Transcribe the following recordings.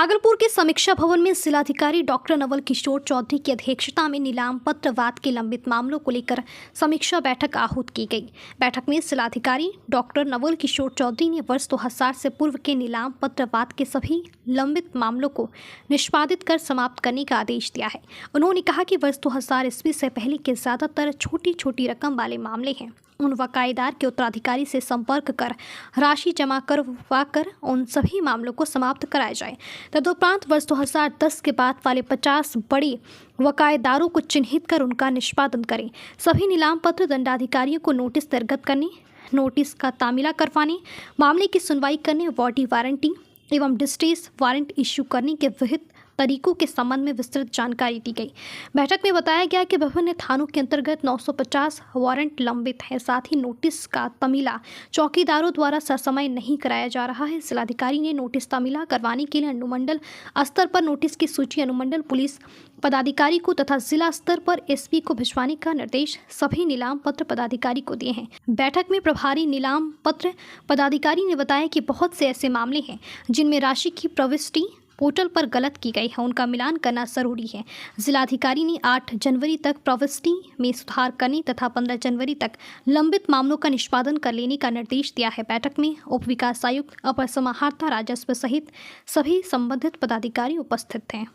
भागलपुर के समीक्षा भवन में जिलाधिकारी डॉक्टर नवल किशोर चौधरी की अध्यक्षता में नीलाम पत्रवाद के लंबित मामलों को लेकर समीक्षा बैठक आहूत की गई। बैठक में जिलाधिकारी डॉक्टर नवल किशोर चौधरी ने वर्ष 2000 से पूर्व के नीलाम पत्रवाद के सभी लंबित मामलों को निष्पादित कर समाप्त करने का आदेश दिया है। उन्होंने कहा कि वर्ष 2000 ईस्वी से पहले के ज़्यादातर छोटी छोटी रकम वाले मामले हैं, उन वकायेदार के उत्तराधिकारी से संपर्क कर राशि जमा करवा कर उन सभी मामलों को समाप्त कराया जाए। तदुपरांत वर्ष 2010 के बाद वाले 50 बड़े वकायेदारों को चिन्हित कर उनका निष्पादन करें। सभी नीलाम पत्र दंडाधिकारियों को नोटिस निर्गत करने, नोटिस का तामीला करवाने, मामले की सुनवाई करने, बॉडी वारंटी एवं डिस्ट्रेस वारंट इश्यू करने के विहित तरीकों के संबंध में विस्तृत जानकारी दी गई। बैठक में बताया गया कि विभिन्न थानों के अंतर्गत 950 वारंट लंबित है। साथ ही नोटिस का तमीला चौकीदारों द्वारा ससमय नहीं कराया जा रहा है। जिलाधिकारी ने नोटिस तमीला करवाने के लिए अनुमंडल स्तर पर नोटिस की सूची अनुमंडल पुलिस पदाधिकारी को तथा जिला स्तर पर एसपी को भिजवाने का निर्देश सभी नीलाम पत्र पदाधिकारी को दिए हैं। बैठक में प्रभारी नीलाम पत्र पदाधिकारी ने बताया कि बहुत से ऐसे मामले हैं जिनमें राशि की प्रविष्टि पोर्टल पर गलत की गई है, उनका मिलान करना जरूरी है। जिलाधिकारी ने 8 जनवरी तक प्रविष्टि में सुधार करने तथा 15 जनवरी तक लंबित मामलों का निष्पादन कर लेने का निर्देश दिया है। बैठक में उप विकास आयुक्त, अपर समाहर्ता राजस्व सहित सभी संबंधित पदाधिकारी उपस्थित थे।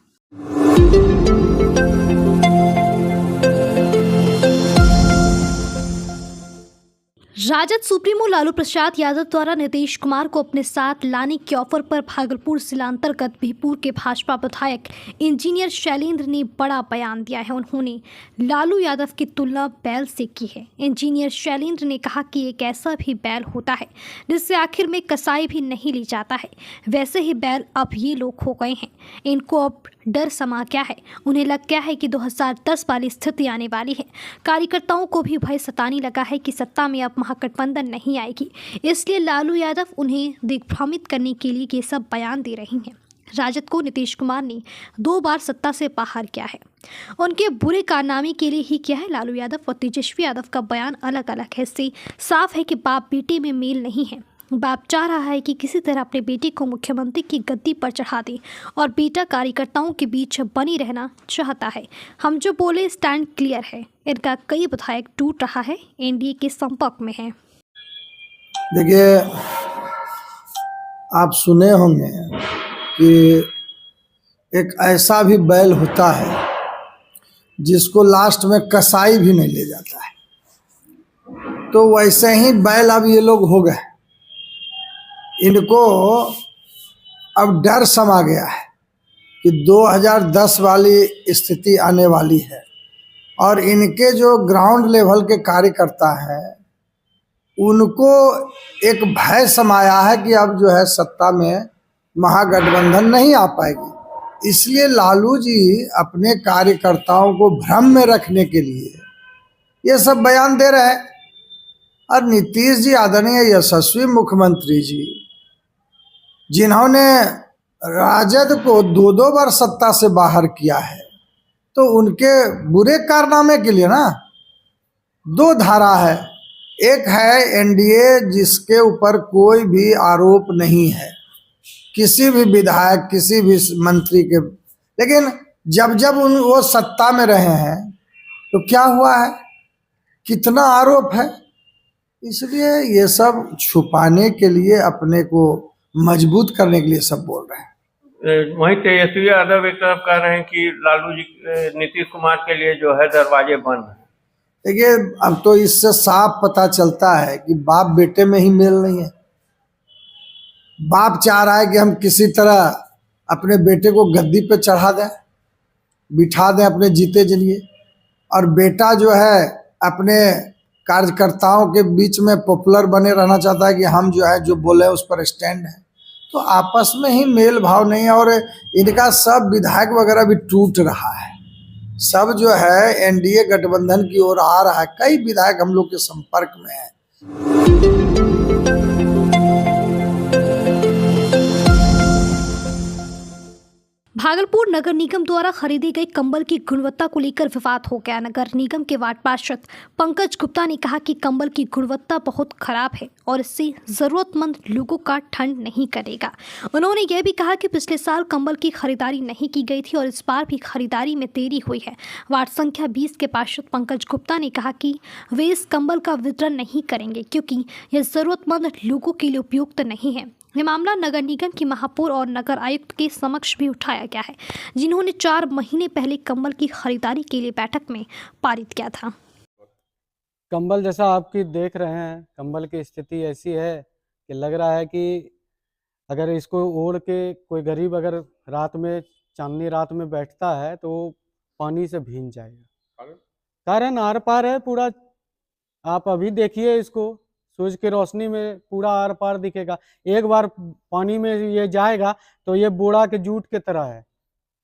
राजद सुप्रीमो लालू प्रसाद यादव द्वारा नीतीश कुमार को अपने साथ लाने के ऑफर पर भागलपुर जिला अंतर्गत बिहपुर के भाजपा विधायक इंजीनियर शैलेंद्र ने बड़ा बयान दिया है। उन्होंने लालू यादव की तुलना बैल से की है। इंजीनियर शैलेंद्र ने कहा कि एक ऐसा भी बैल होता है जिससे आखिर में कसाई भी नहीं ली जाता है, वैसे ही बैल अब ये लोग हो गए हैं। इनको अब डर समा क्या है, उन्हें लग गया है कि 2010 वाली स्थिति आने वाली है। कार्यकर्ताओं को भी भय सताने लगा है कि सत्ता में अब महागठबंधन नहीं आएगी, इसलिए लालू यादव उन्हें दिग्भ्रमित करने के लिए ये सब बयान दे रही हैं। राजद को नीतीश कुमार ने 2 बार सत्ता से बाहर किया है, उनके बुरे कारनामे के लिए ही किया है। लालू यादव और तेजस्वी यादव का बयान अलग अलग है। इससे साफ है कि बाप बेटे में मेल नहीं है। बाप चाह रहा है कि किसी तरह अपने बेटे को मुख्यमंत्री की गद्दी पर चढ़ा दे और बेटा कार्यकर्ताओं के बीच बनी रहना चाहता है। हम जो बोले स्टैंड क्लियर है। इनका कई विधायक टूट रहा है, एनडीए के संपर्क में है। देखिए, आप सुने होंगे कि एक ऐसा भी बैल होता है जिसको लास्ट में कसाई भी नहीं ले जाता है। तो वैसे ही बैल अब ये लोग हो गए। इनको अब डर समा गया है कि 2010 वाली स्थिति आने वाली है और इनके जो ग्राउंड लेवल के कार्यकर्ता हैं उनको एक भय समाया है कि अब जो है सत्ता में महागठबंधन नहीं आ पाएगी। इसलिए लालू जी अपने कार्यकर्ताओं को भ्रम में रखने के लिए ये सब बयान दे रहे हैं। और नीतीश जी, आदरणीय यशस्वी मुख्यमंत्री जी, जिन्होंने राजद को 2 बार सत्ता से बाहर किया है, तो उनके बुरे कारनामे के लिए ना 2 धारा है। एक है एनडीए जिसके ऊपर कोई भी आरोप नहीं है, किसी भी विधायक, किसी भी मंत्री के, लेकिन जब जब वो सत्ता में रहे हैं तो क्या हुआ है, कितना आरोप है। इसलिए ये सब छुपाने के लिए, अपने को मजबूत करने के लिए सब बोल रहे हैं। वहीं तेजस्वी यादव एक तरफ कह रहे हैं कि लालू जी, नीतीश कुमार के लिए जो है दरवाजे बंद हैं। देखिए, अब तो इससे साफ पता चलता है कि बाप बेटे में ही मेल नहीं है। बाप चाह रहा है कि हम किसी तरह अपने बेटे को गद्दी पे चढ़ा दें, बिठा दें अपने जीते जलिए, और बेटा जो है अपने कार्यकर्ताओं के बीच में पॉपुलर बने रहना चाहता है कि हम जो है जो बोले उस पर स्टैंड है। तो आपस में ही मेल भाव नहीं है और इनका सब विधायक वगैरह भी टूट रहा है। सब जो है एनडीए गठबंधन की ओर आ रहा है। कई विधायक हम लोग के संपर्क में हैं। भागलपुर नगर निगम द्वारा खरीदी गई कंबल की गुणवत्ता को लेकर विवाद हो गया। नगर निगम के वार्ड पार्षद पंकज गुप्ता ने कहा कि कंबल की गुणवत्ता बहुत खराब है और इससे जरूरतमंद लोगों का ठंड नहीं करेगा। उन्होंने यह भी कहा कि पिछले साल कंबल की खरीदारी नहीं की गई थी और इस बार भी खरीदारी में देरी हुई है। वार्ड संख्या 20 के पार्षद पंकज गुप्ता ने कहा कि वे इस कंबल का वितरण नहीं करेंगे क्योंकि यह जरूरतमंद लोगों के लिए उपयुक्त नहीं है। यह मामला नगर निगम की महापौर और नगर आयुक्त के समक्ष भी उठाया गया है, जिन्होंने 4 महीने पहले कंबल की खरीदारी के लिए बैठक में पारित किया था। कंबल जैसा आपकी देख रहे हैं, कंबल की स्थिति ऐसी है कि लग रहा है कि अगर इसको ओढ़ के कोई गरीब अगर रात में चांदनी रात में बैठता है तो वो पानी से भीग जाएगा। कारण आर पार है पूरा। आप अभी देखिए इसको, सूरज की रोशनी में पूरा आर पार दिखेगा। एक बार पानी में ये जाएगा तो ये बोड़ा के जूट के तरह है।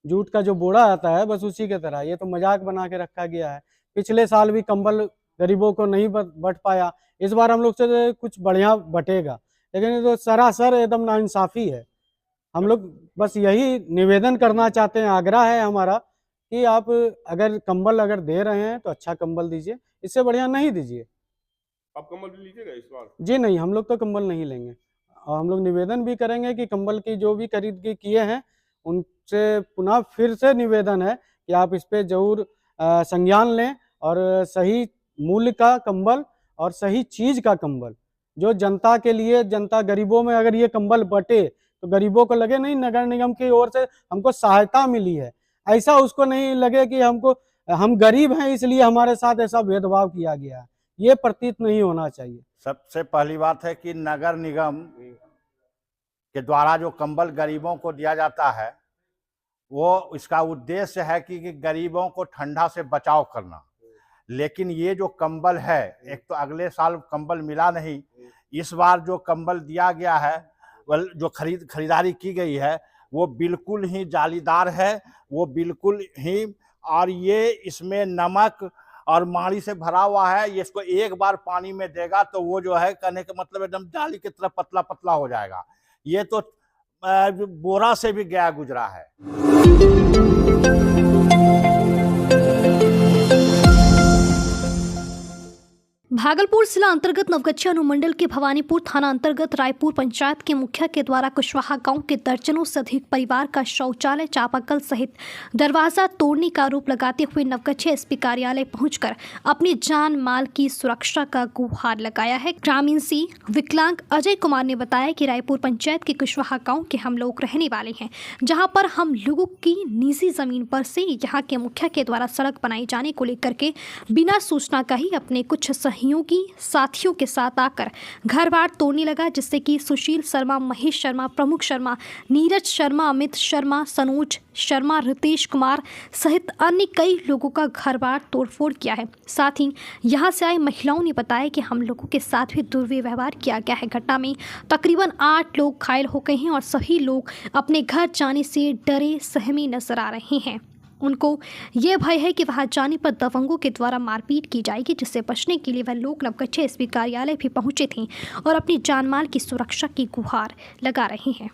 जूट का जो बोड़ा आता है बस उसी के तरह। ये तो मजाक बना के रखा गया है। पिछले साल भी कंबल गरीबों को नहीं बट पाया। इस बार हम लोग से कुछ बढ़िया बटेगा, लेकिन ये तो सरासर एकदम नाइंसाफी है। हम लोग बस यही निवेदन करना चाहते हैं, आग्रह है हमारा कि आप अगर कंबल अगर दे रहे हैं तो अच्छा कंबल दीजिए, इससे बढ़िया नहीं दीजिए। आप कंबल भी लीजिएगा इस बार? जी नहीं, हम लोग तो कंबल नहीं लेंगे। और हम लोग निवेदन भी करेंगे कि कंबल की जो भी खरीद किए हैं उनसे पुनः फिर से निवेदन है कि आप इस पे जरूर संज्ञान लें और सही मूल्य का कंबल और सही चीज का कंबल जो जनता के लिए, जनता गरीबों में अगर ये कंबल बटे तो गरीबों को लगे नहीं नगर निगम की ओर से हमको सहायता मिली है। ऐसा उसको नहीं लगे कि हम गरीब हैं इसलिए हमारे साथ ऐसा भेदभाव किया गया है। ये प्रतीत नहीं होना चाहिए। सबसे पहली बात है कि नगर निगम के द्वारा जो कंबल गरीबों को दिया जाता है वो इसका उद्देश्य है कि गरीबों को ठंडा से बचाव करना। लेकिन ये जो कंबल है, एक तो अगले साल कंबल मिला नहीं, इस बार जो कंबल दिया गया है जो खरीदारी की गई है वो बिल्कुल ही जालीदार है, वो बिल्कुल ही, और ये इसमें नमक और माड़ी से भरा हुआ है। ये इसको एक बार पानी में देगा तो वो जो है कहने का मतलब एकदम जाली की तरह पतला पतला हो जाएगा। ये तो बोरा से भी गया गुजरा है। भागलपुर जिला अंतर्गत नवगछिया अनुमंडल के भवानीपुर थाना अंतर्गत रायपुर पंचायत के मुखिया के द्वारा कुशवाहा गांव के दर्जनों से अधिक परिवार का शौचालय चापाकल सहित दरवाजा तोड़ने का आरोप लगाते हुए नवगछिया एसपी कार्यालय पहुंचकर अपनी जान माल की सुरक्षा का गुहार लगाया है। ग्रामीण सी विकलांग अजय कुमार ने बताया कि रायपुर पंचायत के कुशवाहा गाँव के हम लोग रहने वाले हैं, जहाँ पर हम लोगों की निजी जमीन पर से यहाँ के मुखिया के द्वारा सड़क बनाए जाने को लेकर के बिना सूचना का ही अपने कुछ सहयोगी साथियों के साथ आकर घर बार तोड़ने लगा, जिससे कि सुशील शर्मा, महेश शर्मा, प्रमुख शर्मा, नीरज शर्मा, अमित शर्मा, सनोज शर्मा, रितेश कुमार सहित अन्य कई लोगों का घर बार तोड़फोड़ किया है। साथ ही यहां से आई महिलाओं ने बताया कि हम लोगों के साथ भी दुर्व्यवहार किया गया है। घटना में तकरीबन 8 लोग घायल हो गए हैं और सभी लोग अपने घर जाने से डरे सहमे नजर आ रहे हैं। उनको ये भय है कि वहां जाने पर दबंगों के द्वारा मारपीट की जाएगी, जिससे बचने के लिए वह लोग नवगछिया एसपी कार्यालय भी पहुंचे थे और अपनी जानमाल की सुरक्षा की गुहार लगा रहे हैं।